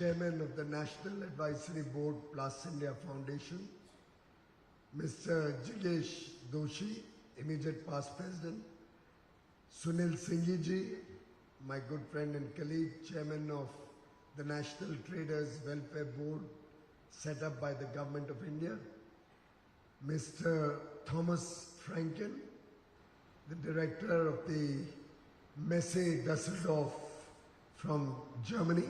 Chairman of the National Advisory Board, PLASTINDIA Foundation, Mr. Jigesh Doshi, immediate past president, Sunil Singhi ji, my good friend and colleague, Chairman of the National Traders Welfare Board, set up by the Government of India, Mr. Thomas Franken, the Director of the Messe Dusseldorf from Germany,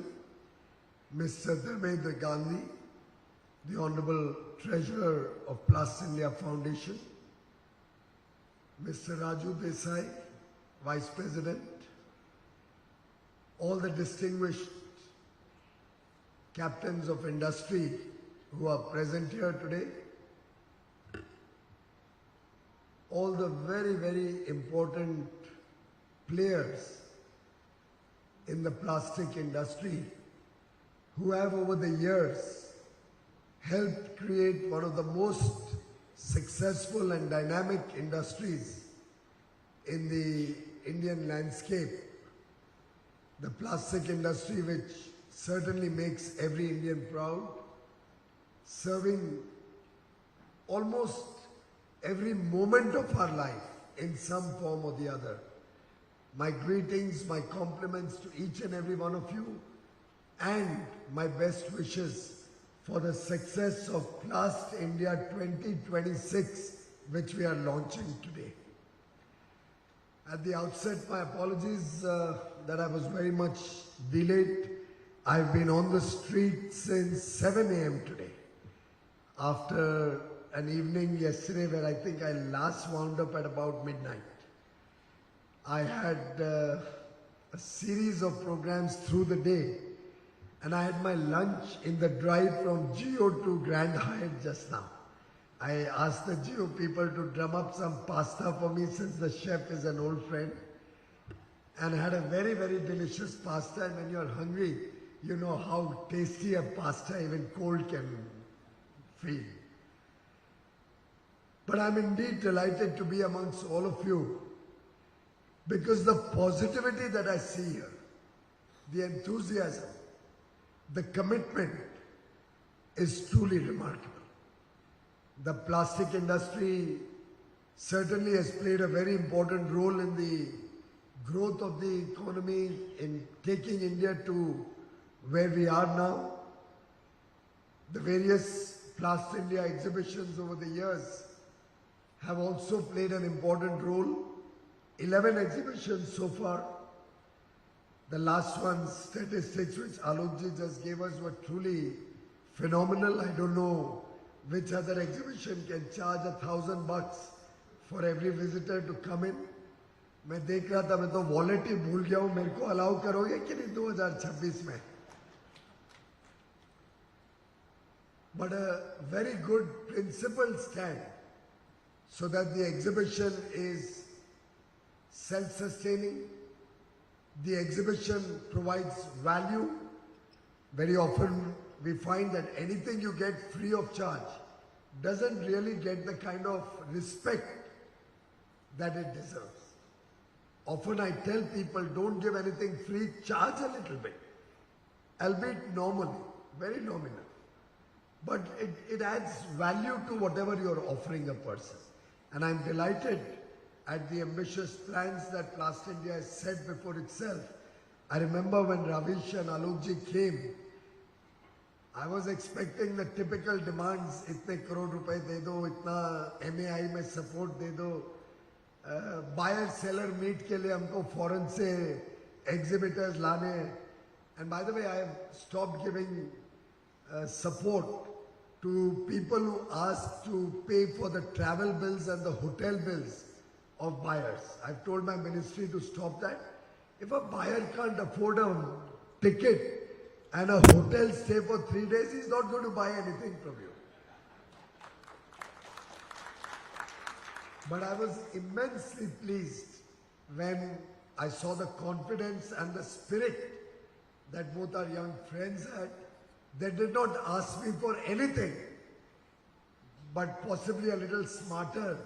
Mr. Dharmendra Gandhi, the Honorable Treasurer of PLASTINDIA Foundation, Mr. Raju Desai, Vice President, all the distinguished captains of industry who are present here today, all the very, very important players in the plastic industry who have over the years helped create one of the most successful and dynamic industries in the Indian landscape. The plastic industry, which certainly makes every Indian proud, serving almost every moment of our life in some form or the other. My greetings, my compliments to each and every one of you, and my best wishes for the success of PLASTINDIA 2026, which we are launching today. At the outset, my apologies that I was very much delayed. I've been on the street since 7 a.m. today. After an evening yesterday where I think I last wound up at about midnight. I had a series of programs through the day, and I had my lunch in the drive from Geo to Grand Hyatt just now. I asked the Geo people to drum up some pasta for me since the chef is an old friend, and I had a very, very delicious pasta. And when you're hungry, you know how tasty a pasta even cold can feel. But I'm indeed delighted to be amongst all of you, because the positivity that I see here, the enthusiasm, the commitment is truly remarkable. The plastic industry certainly has played a very important role in the growth of the economy, in taking India to where we are now. The various PLASTINDIA exhibitions over the years have also played an important role. 11 exhibitions so far. The last one's statistics which Alokji just gave us were truly phenomenal. I don't know which other exhibition can charge $1,000 for every visitor to come in. मैं देख रहा था, मैं तो wallet ही भूल गया हूँ. मेरे को अलाउ करोगे कि नहीं 2026 में? But a very good principled stand so that the exhibition is self-sustaining. The exhibition provides value. Very often we find that anything you get free of charge doesn't really get the kind of respect that it deserves. Often I tell people, don't give anything free, charge a little bit, albeit normally, very nominal. But it adds value to whatever you're offering a person. And I'm delighted at the ambitious plans that PLASTINDIA has set before itself. I remember when Ravish and Alokji came, I was expecting the typical demands, itne crore rupaye de do, itna MAI mein support de do, buyer-seller meet ke liye humko foreign se exhibitors lane. And by the way, I have stopped giving support to people who ask to pay for the travel bills and the hotel bills of buyers. I've told my ministry to stop that. If a buyer can't afford a ticket and a hotel stay for 3 days, he's not going to buy anything from you. But I was immensely pleased when I saw the confidence and the spirit that both our young friends had. They did not ask me for anything, but possibly a little smarter,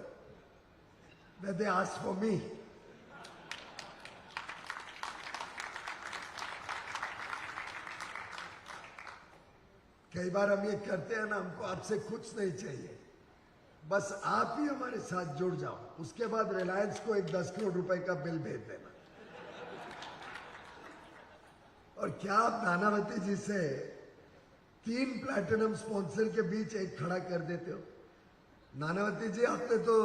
that they asked for me. कई बार हम ये करते हैं ना, हमको आपसे कुछ नहीं चाहिए, बस आप ही हमारे साथ जुड़ जाओ, उसके बाद रिलायंस को एक 10 करोड़ रुपए का बिल भेज देना। और क्या आप नानावती जी से 3 प्लैटिनम स्पॉन्सर के बीच एक खड़ा कर देते हो? नानावती जी, आपने तो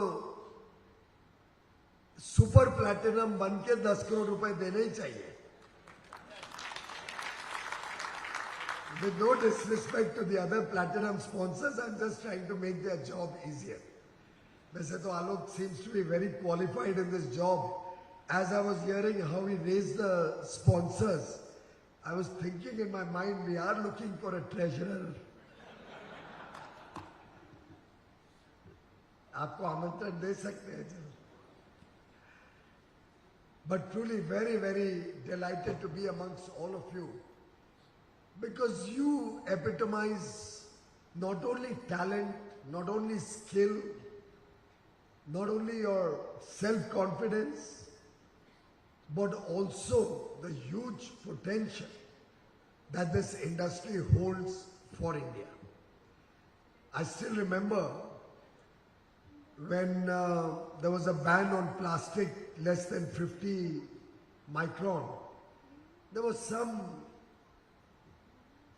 सुपर प्लैटिनम बन के 10 करोड़ रुपए देने ही चाहिए। With no disrespect to the other platinum sponsors, I'm just trying to make their job easier. वैसे तो Alok seems to be very qualified in this job. As I was hearing how he raised the sponsors, I was thinking in my mind, we are looking for a treasurer. आपको आमंत्रण दे सकते हैं जरूर. But truly very, very delighted to be amongst all of you. Because you epitomize not only talent, not only skill, not only your self-confidence, but also the huge potential that this industry holds for India. I still remember when there was a ban on plastic less than 50 micron, there was some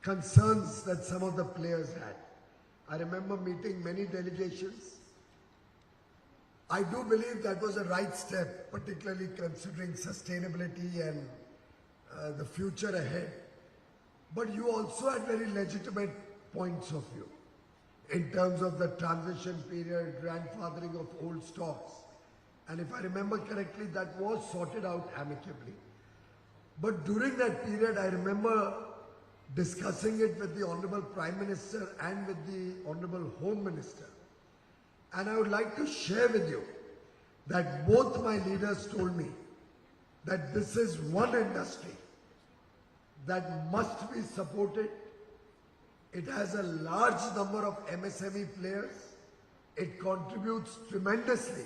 concerns that some of the players had. I remember meeting many delegations. I do believe that was a right step, particularly considering sustainability and the future ahead. But you also had very legitimate points of view in terms of the transition period, grandfathering of old stocks. And if I remember correctly, that was sorted out amicably. But during that period, I remember discussing it with the Honorable Prime Minister and with the Honorable Home Minister. And I would like to share with you that both my leaders told me that this is one industry that must be supported. It has a large number of MSME players. It contributes tremendously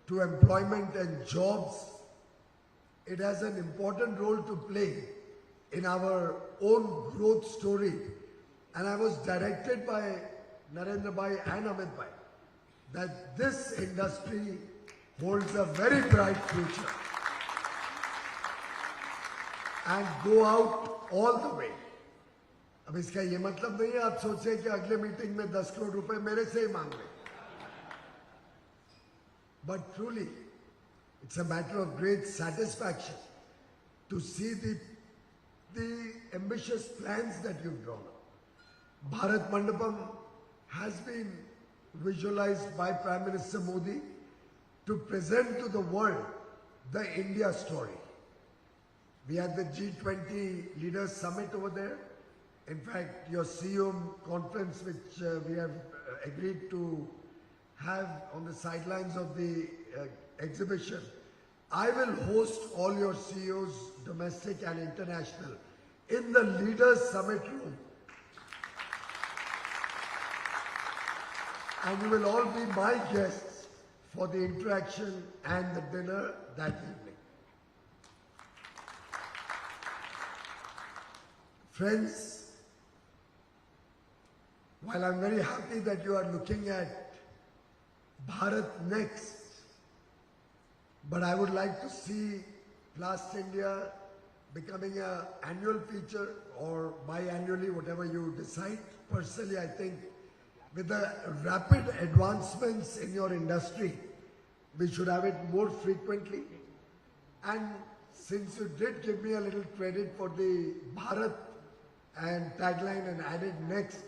to employment and jobs. It has an important role to play in our own growth story. And I was directed by Narendra Bhai and Amit Bhai that this industry holds a very bright future and go out all the way. अब इसका ये मतलब नहीं है आप सोचे कि अगले मीटिंग में 10 करोड़ रुपए मेरे से ही मांग रहे. But truly, it's a matter of great satisfaction to see the ambitious plans that you've drawn up. Bharat Mandapam has been visualized by Prime Minister Modi to present to the world the India story. We had the G20 Leaders Summit over there. In fact, your CEO conference, which we have agreed to have on the sidelines of the exhibition, I will host all your CEOs, domestic and international, in the Leaders Summit room. And you will all be my guests for the interaction and the dinner that evening. Friends, while I'm very happy that you are looking at Bharat Next, but I would like to see PLASTINDIA becoming an annual feature or biannually, whatever you decide. Personally, I think with the rapid advancements in your industry, we should have it more frequently. And since you did give me a little credit for the Bharat and tagline and added next,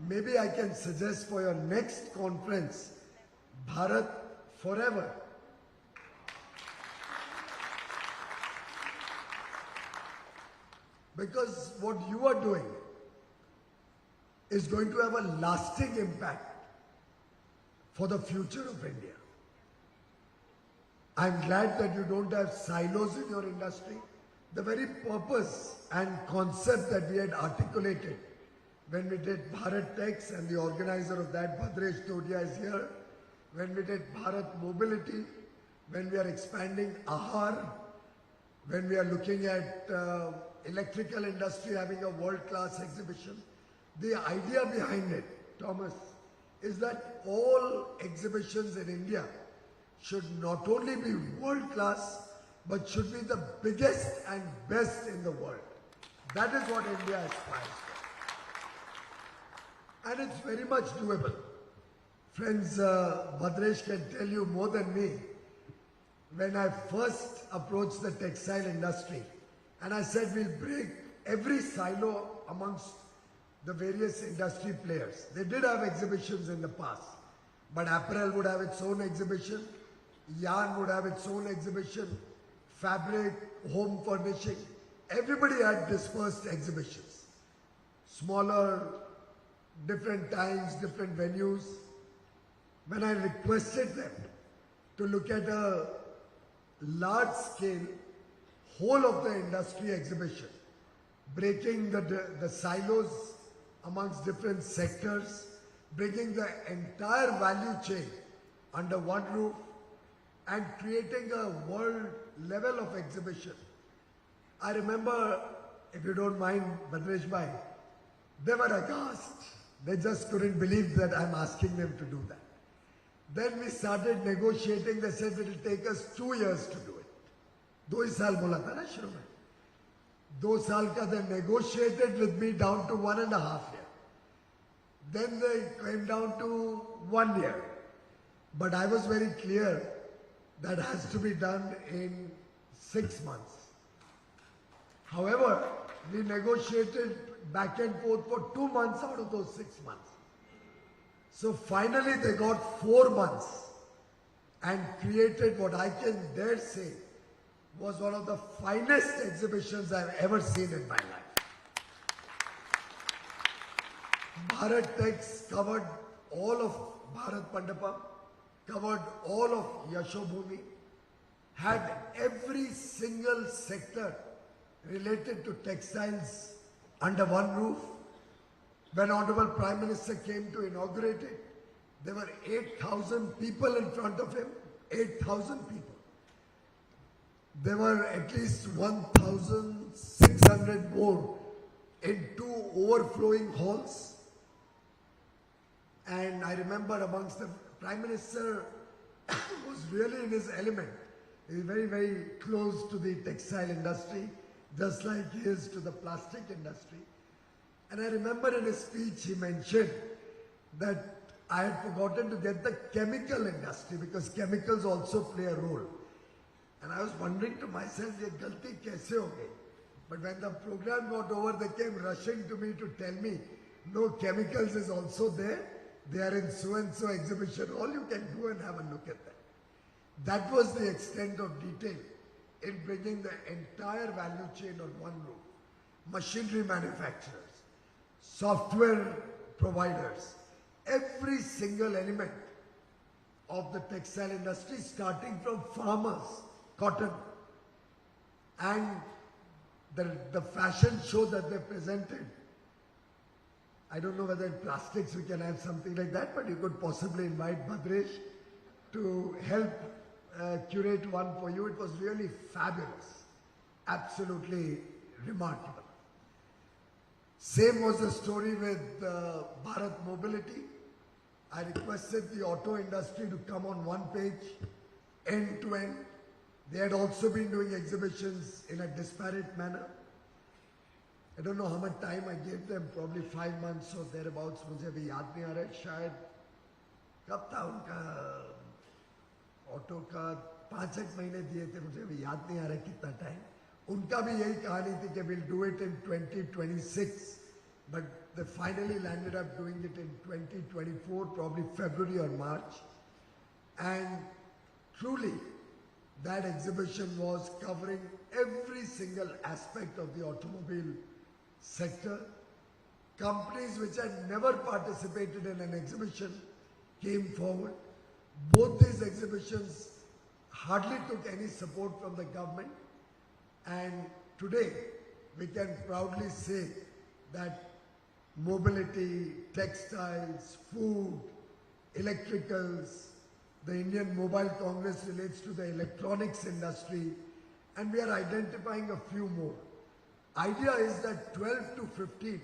maybe I can suggest for your next conference, Bharat Forever. Because what you are doing is going to have a lasting impact for the future of India. I'm glad that you don't have silos in your industry. The very purpose and concept that we had articulated when we did Bharat Tex, and the organizer of that, Bhadresh Todia, is here, when we did Bharat Mobility, when we are expanding Ahar, when we are looking at electrical industry having a world-class exhibition. The idea behind it, Thomas, is that all exhibitions in India should not only be world class, but should be the biggest and best in the world. That is what India aspires for. And it's very much doable. Friends, Bhadresh can tell you more than me. When I first approached the textile industry, and I said we'll break every silo amongst the various industry players. They did have exhibitions in the past, but apparel would have its own exhibition, yarn would have its own exhibition, fabric, home furnishing. Everybody had dispersed exhibitions. Smaller, different times, different venues. When I requested them to look at a large scale, whole of the industry exhibition, breaking the silos amongst different sectors, bringing the entire value chain under one roof and creating a world level of exhibition. I remember, if you don't mind, Bhadresh Bhai, they were aghast. They just couldn't believe that I'm asking them to do that. Then we started negotiating. They said it will take us 2 years to do it. 2 साल बोला था ना शुरू में. 2 साल का they negotiated with me down to 1.5 years. Then they came down to 1 year. But I was very clear that has to be done in 6 months. However, we negotiated back and forth for 2 months out of those 6 months. So finally they got 4 months and created what I can dare say was one of the finest exhibitions I've ever seen in my life. Bharat Tex covered all of Bharat Mandapam, covered all of Yashobhumi, had every single sector related to textiles under one roof. When Honorable Prime Minister came to inaugurate it, there were 8,000 people in front of him, 8,000 people. There were at least 1,600 more in 2 overflowing halls. And I remember amongst the Prime Minister was really in his element. He was very, very close to the textile industry, just like he is to the plastic industry. And I remember in his speech he mentioned that I had forgotten to get the chemical industry because chemicals also play a role. And I was wondering to myself, ye galti kaise ho gayi? But when the program got over, they came rushing to me to tell me, no, chemicals is also there. They are in so-and-so exhibition hall. You can go and have a look at that. That was the extent of detail in bringing the entire value chain on one roof. Machinery manufacturers, software providers, every single element of the textile industry, starting from farmers, cotton, and the fashion show that they presented. I don't know whether in plastics we can have something like that, but you could possibly invite Bhadresh to help curate one for you. It was really fabulous, absolutely remarkable. Same was the story with Bharat Mobility. I requested the auto industry to come on one page, end to end. They had also been doing exhibitions in a disparate manner. I don't know how much time I gave them, probably 5 months or thereabouts. मुझे अभी याद नहीं आ रहा है, शायद कब था उनका ऑटो का 5-6 महीने दिए थे, मुझे अभी याद नहीं आ रहा है कितना टाइम. उनका भी यही कहानी थी कि we'll do it in 2026, but they finally landed up doing it in 2024, probably February or March. And truly, that exhibition was covering every single aspect of the automobile sector. Companies which had never participated in an exhibition came forward. Both these exhibitions hardly took any support from the government. And today, we can proudly say that mobility, textiles, food, electricals, the Indian Mobile Congress relates to the electronics industry, and we are identifying a few more. Idea is that 12 to 15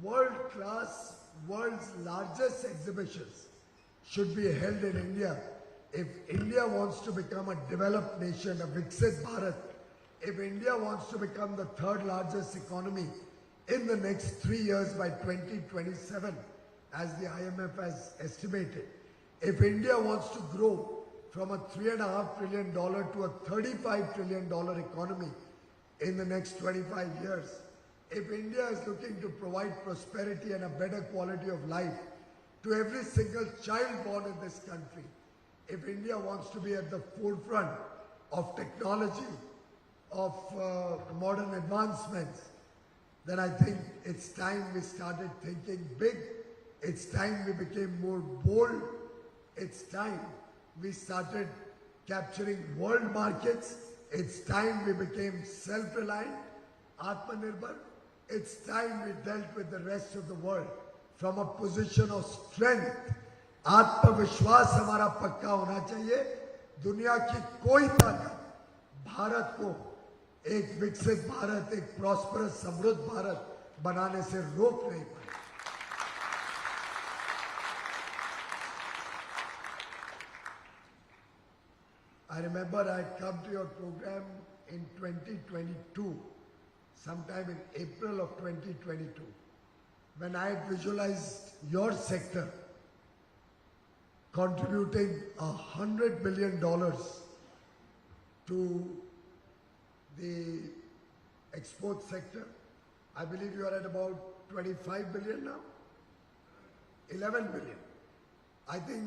world-class, world's largest exhibitions should be held in India. If India wants to become a developed nation, a Viksit Bharat, if India wants to become the third largest economy in the next 3 years by 2027, as the IMF has estimated, if India wants to grow from a $3.5 trillion to a $35 trillion economy in the next 25 years, if India is looking to provide prosperity and a better quality of life to every single child born in this country, if India wants to be at the forefront of technology, of modern advancements, then I think it's time we started thinking big. It's time we became more bold. It's time we started capturing world markets. It's time we became self-reliant, Atmanirbhar. It's time we dealt with the rest of the world from a position of strength. आत्मविश्वास हमारा पक्का होना चाहिए. दुनिया की कोई ताकत भारत को एक विकसित भारत, एक प्रॉस्परस समृद्ध भारत बनाने से रोक नहीं पाए. I remember I had come to your program in 2022, sometime in April of 2022, when I had visualized your sector contributing $100 billion to the export sector. I believe you are at about 25 billion now, 11 billion. I think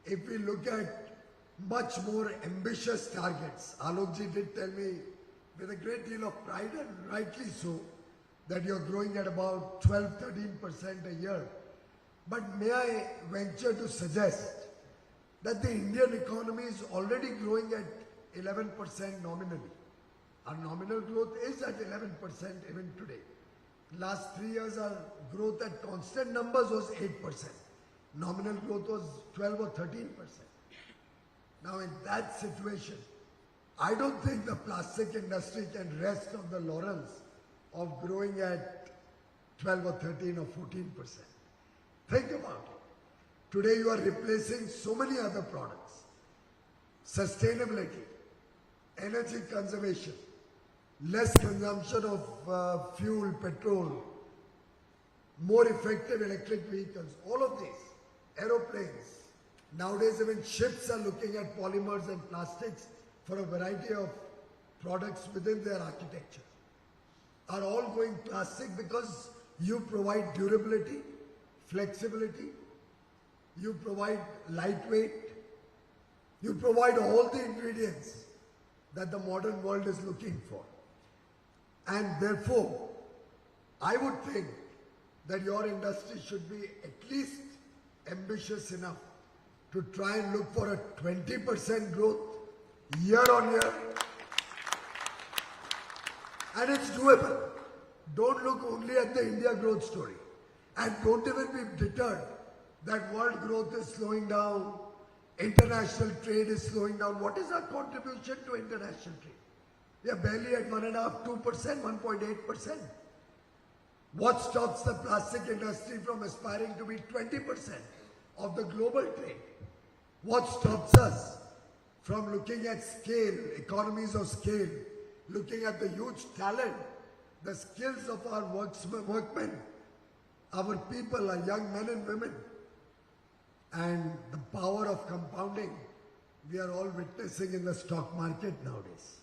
if we look at much more ambitious targets, Alokji did tell me with a great deal of pride, and rightly so, that you're growing at about 12-13% a year. But may I venture to suggest that the Indian economy is already growing at 11% nominally. Our nominal growth is at 11% even today. Last 3 years our growth at constant numbers was 8%. Nominal growth was 12 or 13%. Now in that situation, I don't think the plastic industry can rest on the laurels of growing at 12 or 13 or 14%. Think about it. Today you are replacing so many other products. Sustainability, energy conservation, less consumption of fuel, petrol, more effective electric vehicles, all of these, aeroplanes. Nowadays even ships are looking at polymers and plastics for a variety of products within their architecture. Are all going plastic because you provide durability, flexibility, you provide lightweight, you provide all the ingredients that the modern world is looking for. And therefore, I would think that your industry should be at least ambitious enough to try and look for a 20% growth year on year. And it's doable. Don't look only at the India growth story. And don't even be deterred that world growth is slowing down, international trade is slowing down. What is our contribution to international trade? We are barely at 1.5%, 2%, 1.8%. What stops the plastic industry from aspiring to be 20% of the global trade? What stops us from looking at scale, economies of scale, looking at the huge talent, the skills of our workmen, our people, our young men and women, and the power of compounding we are all witnessing in the stock market nowadays.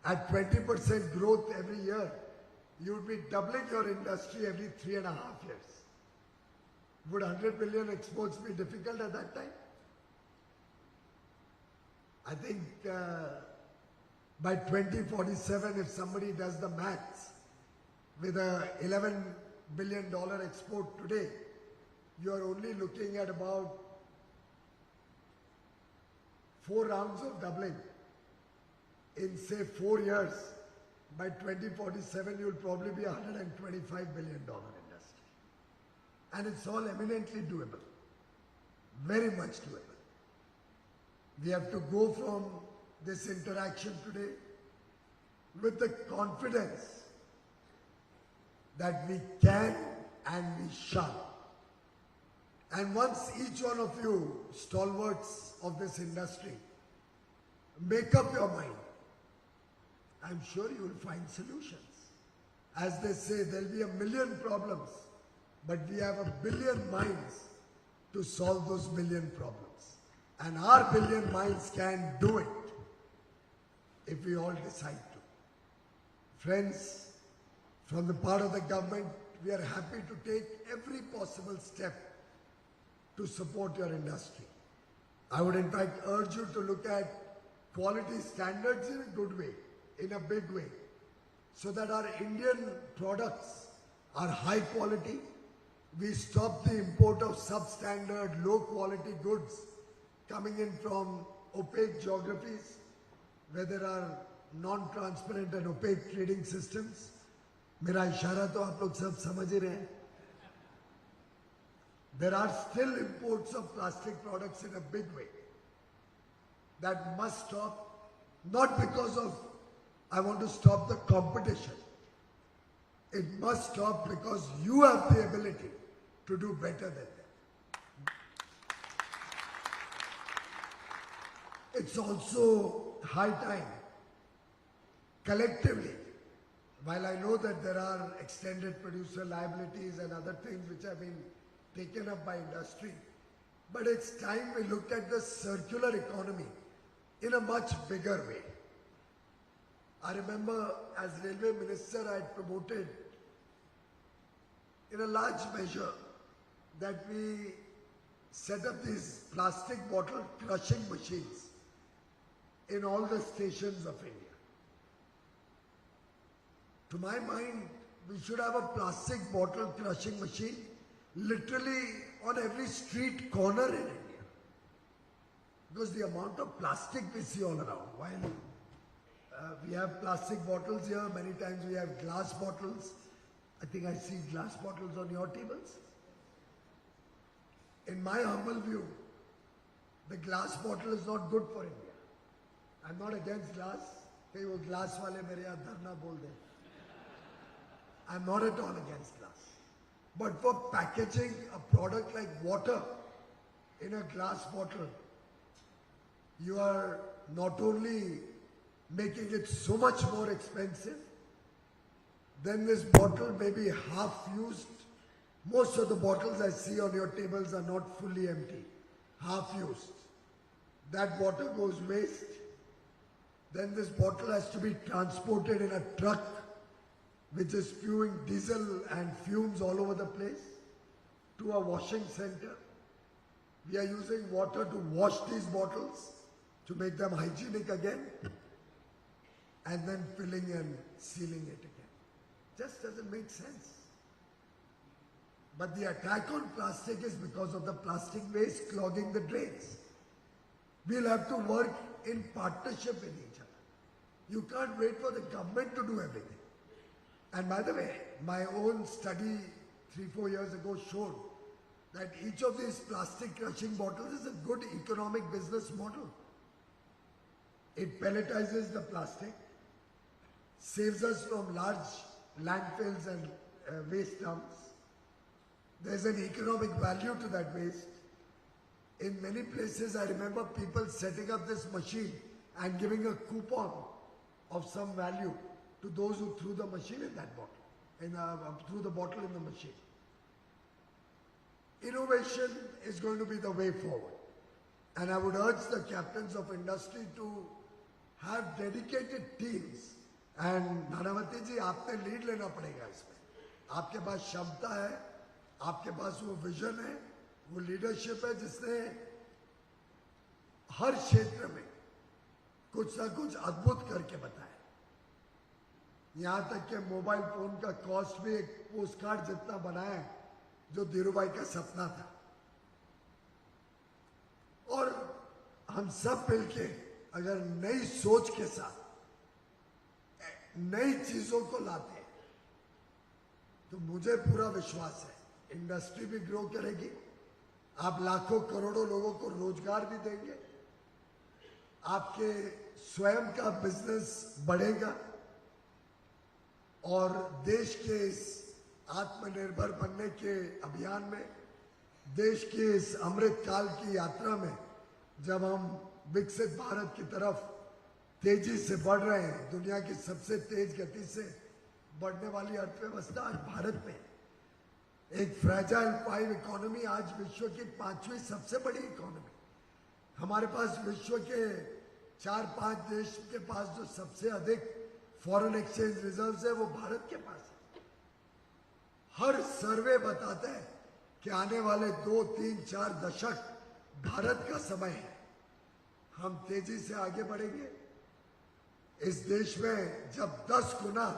At 20% growth every year, you would be doubling your industry every 3.5 years. Would 100 billion exports be difficult at that time? I think by 2047, if somebody does the maths, with a $11 billion export today, you are only looking at about 4 rounds of doubling. In say 4 years, by 2047, you will probably be a $125 billion industry. And it's all eminently doable, very much doable. We have to go from this interaction today with the confidence that we can and we shall. And once each one of you, stalwarts of this industry, make up your mind, I'm sure you will find solutions. As they say, there'll be 1 million problems, but we have 1 billion minds to solve those 1 million problems. And our 1 billion minds can do it if we all decide to. Friends, from the part of the government, we are happy to take every possible step to support your industry. I would in fact urge you to look at quality standards in a good way, in a big way, so that our Indian products are high quality. We stop the import of substandard, low quality goods coming in from opaque geographies where there are non-transparent and opaque trading systems. मेरा इशारा तो आप लोग सब समझ ही रहे हैं. There are still imports of plastic products in a big way. That must stop, not because of I want to stop the competition. It must stop because you have the ability to do better than them. It's also high time, collectively, while I know that there are extended producer liabilities and other things which have been taken up by industry, but it's time we look at the circular economy in a much bigger way. I remember as Railway Minister I had promoted in a large measure that we set up these plastic bottle crushing machines in all the stations of India. To my mind, we should have a plastic bottle crushing machine literally on every street corner in India. Because the amount of plastic we see all around, while we have plastic bottles here, many times we have glass bottles. I think I see glass bottles on your tables. In my humble view, the glass bottle is not good for India. I'm not against glass. Hey, wo glass wale mere yahan dharna bol de. I'm not at all against glass. But for packaging a product like water in a glass bottle, you are not only making it so much more expensive, then this bottle may be half used. Most of the bottles I see on your tables are not fully empty, half used. That water goes waste. Then this bottle has to be transported in a truck which is spewing diesel and fumes all over the place to a washing center. We are using water to wash these bottles to make them hygienic again, and then filling and sealing it again. Just doesn't make sense. But the attack on plastic is because of the plastic waste clogging the drains. We'll have to work in partnership with each other. You can't wait for the government to do everything. And by the way, my own study 3-4 years ago showed that each of these plastic crushing bottles is a good economic business model. It pelletizes the plastic, saves us from large landfills and waste dumps. There's an economic value to that waste. In many places, I remember people setting up this machine and giving a coupon of some value to those who threw the machine in that bottle, threw the bottle in the machine. Innovation is going to be the way forward. And I would urge the captains of industry to have dedicated teams. And Nanavati ji, आपने lead लेना पड़ेगा इसमें. आपके पास क्षमता है, आपके पास वो vision है, वो leadership है जिसने हर क्षेत्र में कुछ ना कुछ अद्भुत करके बताया. यहाँ तक कि मोबाइल फोन का कॉस्ट भी एक पोस्ट कार्ड जितना बनाया जो धीरूभाई का सपना था. और हम सब मिलके अगर नई सोच के साथ नई चीजों को लाते हैं तो मुझे पूरा विश्वास है इंडस्ट्री भी ग्रो करेगी, आप लाखों करोड़ों लोगों को रोजगार भी देंगे, आपके स्वयं का बिजनेस बढ़ेगा और देश के इस आत्मनिर्भर बनने के अभियान में, देश की इस अमृत काल की यात्रा में, जब हम विकसित भारत की तरफ तेजी से बढ़ रहे हैं, दुनिया की सबसे तेज गति से बढ़ने वाली अर्थव्यवस्था आज भारत में, एक फ्रेजाइल 5 इकोनॉमी, आज विश्व की 5वीं सबसे बड़ी इकोनॉमी। हमारे पास विश्व के 4-5 देश के पास जो सबसे अधिक फॉरेन एक्सचेंज रिजर्व्स है वो भारत के पास है। हर सर्वे बताता है कि आने वाले 2, 3, 4 दशक भारत का समय है। हम तेजी से आगे बढ़ेंगे। इस देश में जब 10 गुना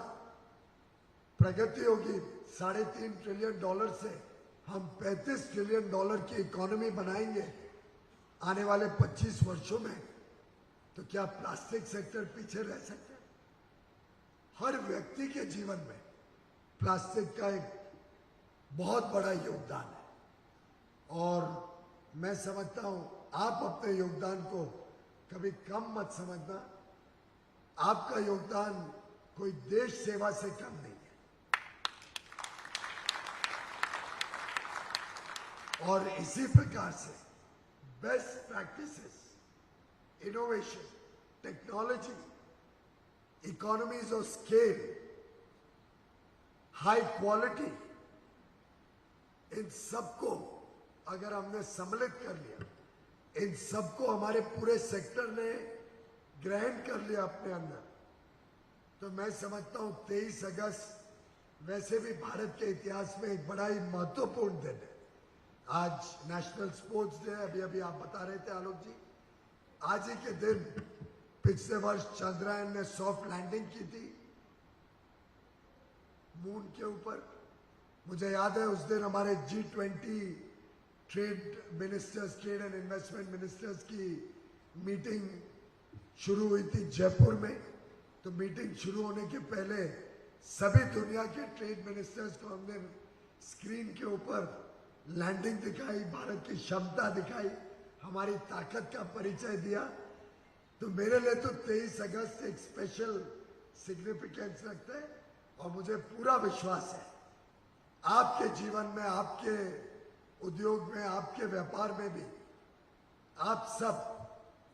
प्रगति होगी, $3.5 ट्रिलियन से हम $35 ट्रिलियन की इकोनॉमी बनाएंगे आने वाले 25 वर्षों में, तो क्या प्लास्टिक सेक्टर पीछे रह सकता है? हर व्यक्ति के जीवन में प्लास्टिक का एक बहुत बड़ा योगदान है और मैं समझता हूं आप अपने योगदान को कभी कम मत समझना। आपका योगदान कोई देश सेवा से कम नहीं है। और इसी प्रकार से best practices, innovation, technology, economies of scale, high quality, इन सबको अगर हमने सम्मिलित कर लिया, इन सबको हमारे पूरे सेक्टर ने ग्रहण कर लिया अपने अंदर, तो मैं समझता हूं 23 अगस्त वैसे भी भारत के इतिहास में एक बड़ा ही महत्वपूर्ण दिन है। आज नेशनल स्पोर्ट्स डे, अभी अभी आप बता रहे थे आलोक जी, आज ही के दिन पिछले वर्ष चंद्रयान ने सॉफ्ट लैंडिंग की थी मून के ऊपर। मुझे याद है उस दिन हमारे G20 trade ministers, trade and investment ministers की मीटिंग शुरू हुई थी जयपुर में। तो मीटिंग शुरू होने के पहले सभी दुनिया के ट्रेड मिनिस्टर्स को हमने स्क्रीन के ऊपर लैंडिंग दिखाई, भारत की क्षमता दिखाई, हमारी ताकत का परिचय दिया। तो मेरे लिए तो 23 अगस्त एक स्पेशल सिग्निफिकेंस रखता है और मुझे पूरा विश्वास है आपके जीवन में, आपके उद्योग में, आपके व्यापार में भी आप सब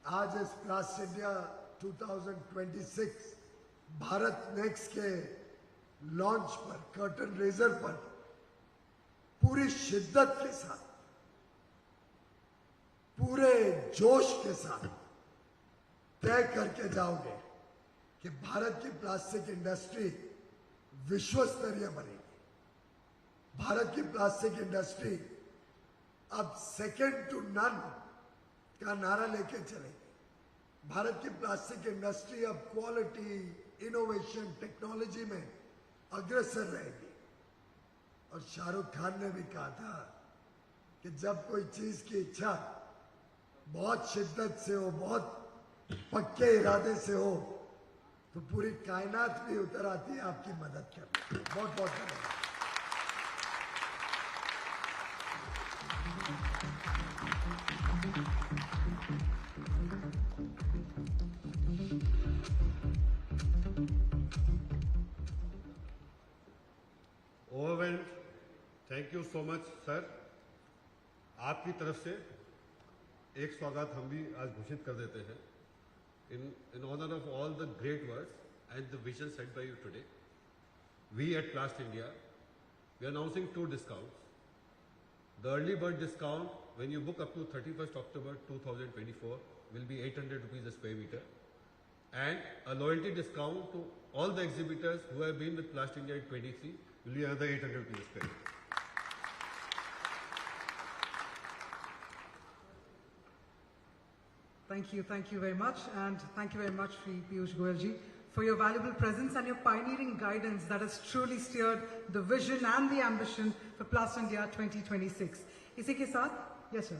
आज इस प्लास्ट इंडिया 2026 भारत नेक्स्ट के लॉन्च पर, कर्टन रेजर पर पूरी शिद्दत के साथ, पूरे जोश के साथ तय करके जाओगे कि भारत की प्लास्टिक इंडस्ट्री विश्व स्तरीय बनेगी। भारत की प्लास्टिक इंडस्ट्री अब सेकंड टू नन का नारा लेके चलेगी। भारत की प्लास्टिक इंडस्ट्री अब क्वालिटी, इनोवेशन, टेक्नोलॉजी में अग्रसर रहेगी। और शाहरुख खान ने भी कहा था कि जब कोई चीज की इच्छा बहुत शिद्दत से हो, बहुत पक्के इरादे से हो, तो पूरी कायनात भी उतर आती है आपकी मदद करने। बहुत बहुत धन्यवाद। Overwhelmed. Thank you so much sir. आपकी तरफ से एक स्वागत हम भी आज घोषित कर देते हैं in honor of all the great words and the vision set by you today. We at Plast India, we are announcing 2 discounts. The early bird discount when you book up to 31st October 2024 will be 800 rupees a square meter, and a loyalty discount to all the exhibitors who have been with Plast India in 23 will be another 800 rupees a square meter. Thank you very much, and thank you very much, Shri Piyush Goyal ji, for your valuable presence and your pioneering guidance that has truly steered the vision and the ambition for Plast India 2026. इसी के साथ, yes sir.